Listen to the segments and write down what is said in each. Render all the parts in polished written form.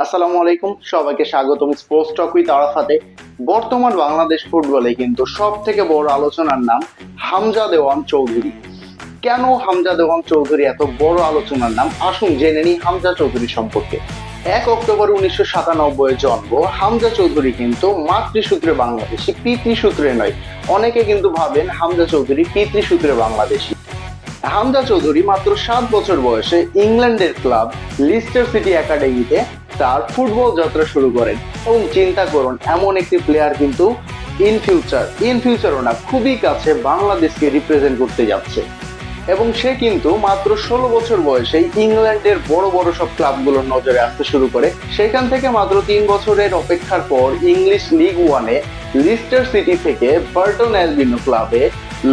আসসালামু আলাইকুম, সবাইকে স্বাগতম স্পোর্টস টক উইথ আরাফাতে। বর্তমান বাংলাদেশ ফুটবলে কিন্তু সব থেকে বড় আলোচনার নাম হামজা দেওয়ান চৌধুরী। কেন হামজা দেওয়ান চৌধুরী এত বড় আলোচনার নাম, আসুন জেনে নিই হামজা চৌধুরী সম্পর্কে। 1 অক্টোবর 1997 জন্ম হামজা চৌধুরী কিন্তু মাতৃসূত্রে বাংলাদেশি, পিতৃসূত্রে নয়। অনেকে কিন্তু ভাবেন হামজা চৌধুরী পিতৃসূত্রে বাংলাদেশি। হামজা চৌধুরী মাত্র 7 বছর বয়সে ইংল্যান্ডের ক্লাব লিস্টার সিটি একাডেমিতে তার ফুটবল যাত্রা শুরু করেন। এবং চিন্তা করুন, এমন একটি প্লেয়ার কিন্তু ইন ফিউচারও না, খুবই কাছে বাংলাদেশকে রিপ্রেজেন্ট করতে যাচ্ছে। এবং সে কিন্তু মাত্র 16 বছর বয়সে ইংল্যান্ডের বড় বড় সব ক্লাবগুলোর নজরে আসতে শুরু করে। সেখান থেকে মাত্র 3 বছরের অপেক্ষার পর ইংলিশ লিগ ওয়ানে লিস্টার সিটি থেকে বার্টন অ্যালবিনো ক্লাবে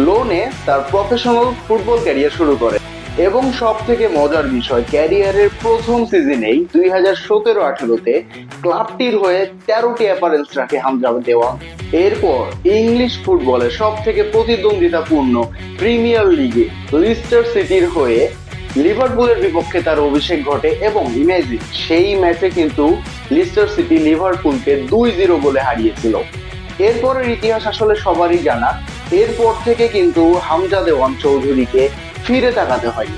লোনে তার প্রফেশনাল ফুটবল ক্যারিয়ার শুরু করে। এবং সব থেকে মজার বিষয়, ক্যারিয়ারের প্রথম সিজনেই 2017-18-তে ক্লাবটির হয়ে 13টি অ্যাপারেন্স রাখে হামজা দেওয়ান। এরপর ইংলিশ ফুটবলে সব থেকে প্রতিদ্বন্দ্বিতাপূর্ণ প্রিমিয়ার লিগে লিস্টার সিটির হয়ে লিভারপুলের বিপক্ষে তার অভিষেক ঘটে। এবং ইমেজিন, সেই ম্যাচে কিন্তু লিস্টার সিটি লিভারপুলকে 2-0 গোলে হারিয়েছিল। এরপরের ইতিহাস আসলে সবারই জানা। এরপর থেকে কিন্তু হামজা দেওয়ান চৌধুরীকে ফিরে তাকাতে হয়।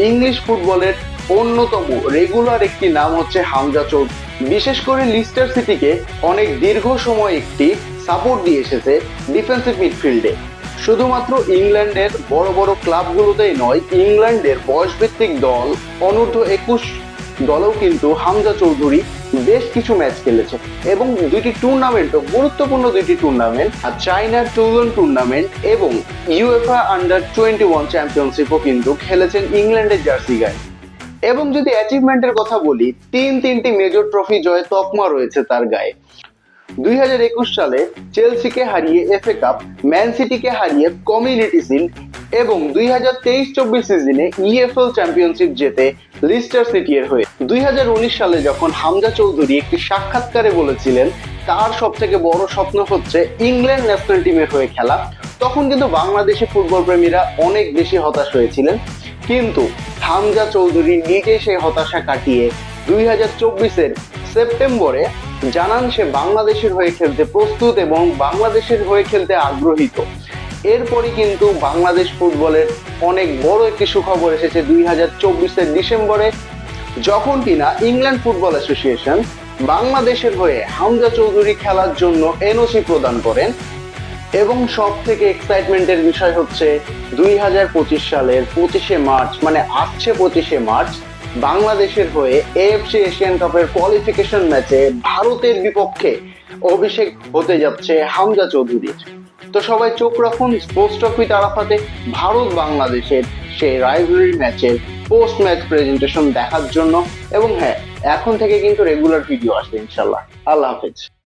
ইংলিশ ফুটবলের অন্যতম রেগুলার একটি নাম হচ্ছে হামজা চৌধুরী। বিশেষ করে লিস্টার সিটিকে অনেক দীর্ঘ সময় একটি সাপোর্ট দিয়ে এসেছে ডিফেন্সিভ মিডফিল্ডে। শুধুমাত্র ইংল্যান্ডের বড় বড় ক্লাবগুলোতেই নয়, ইংল্যান্ডের বয়সভিত্তিক দল অনূর্ধ্ব-21 দলেও কিন্তু হামজা চৌধুরী বেশ কিছু ম্যাচ খেলেছে। এবং গুরুত্বপূর্ণ দুইটি টুর্নামেন্ট, চায়নার টুলন টুর্নামেন্ট এবং ইউএফএ আন্ডার 21 চ্যাম্পিয়নশিপও কিন্তু খেলেছেন ইংল্যান্ডের জার্সি গায়ে। এবং যদি অ্যাচিভমেন্টের কথা বলি, তিনটি মেজর ট্রফি জয়ে তকমা রয়েছে তার গায়ে। 2021 সালে চেলসিকে হারিয়ে এফএ কাপ, ম্যান সিটিকে হারিয়ে কমিউনিটি শিল্ড এবং 2023-24 সিজনে ইএফএল চ্যাম্পিয়নশিপ জেতে লিস্টার সিটি এর হয়ে। 2019 সালে যখন হামজা চৌধুরী একটি সাক্ষাৎকারে বলেছিলেন তার সব থেকে বড় স্বপ্ন হচ্ছে ইংল্যান্ড ন্যাশনাল টিমের হয়ে খেলা, তখন কিন্তু বাংলাদেশি ফুটবল প্রেমীরা অনেক বেশি হতাশ হয়েছিলেন। কিন্তু হামজা চৌধুরী নিজে সেই হতাশা কাটিয়ে 2024-এর সেপ্টেম্বরে জানান সে বাংলাদেশের হয়ে খেলতে প্রস্তুত এবং বাংলাদেশের হয়ে খেলতে আগ্রহীত। এরপরই কিন্তু বাংলাদেশ ফুটবলের অনেক বড় একটি সুখবর এসেছে 2024-এর ডিসেম্বরে, যখন কিনা ইংল্যান্ড ফুটবল অ্যাসোসিয়েশন বাংলাদেশের হয়ে হামজা চৌধুরী খেলার জন্য এনওসি প্রদান করেন। এবং সব থেকে এক্সাইটমেন্টের বিষয় হচ্ছে 2025 সালের 25শে মার্চ, মানে আসছে 25শে মার্চ বাংলাদেশের হয়ে এএফসি এশিয়ান কাপের কোয়ালিফিকেশন ম্যাচে ভারতের বিপক্ষে অভিষেক হতে যাচ্ছে হামজা চৌধুরীর। তো সবাই চোখ রাখুন স্পোর্টস টক উইথ আরাফাতে ভারত বাংলাদেশের সেই রাইভালরি ম্যাচের পোস্ট ম্যাচ প্রেজেন্টেশন দেখার জন্য। এবং হ্যাঁ, এখন থেকে কিন্তু রেগুলার ভিডিও আসবে ইনশাল্লাহ। আল্লাহ হাফেজ।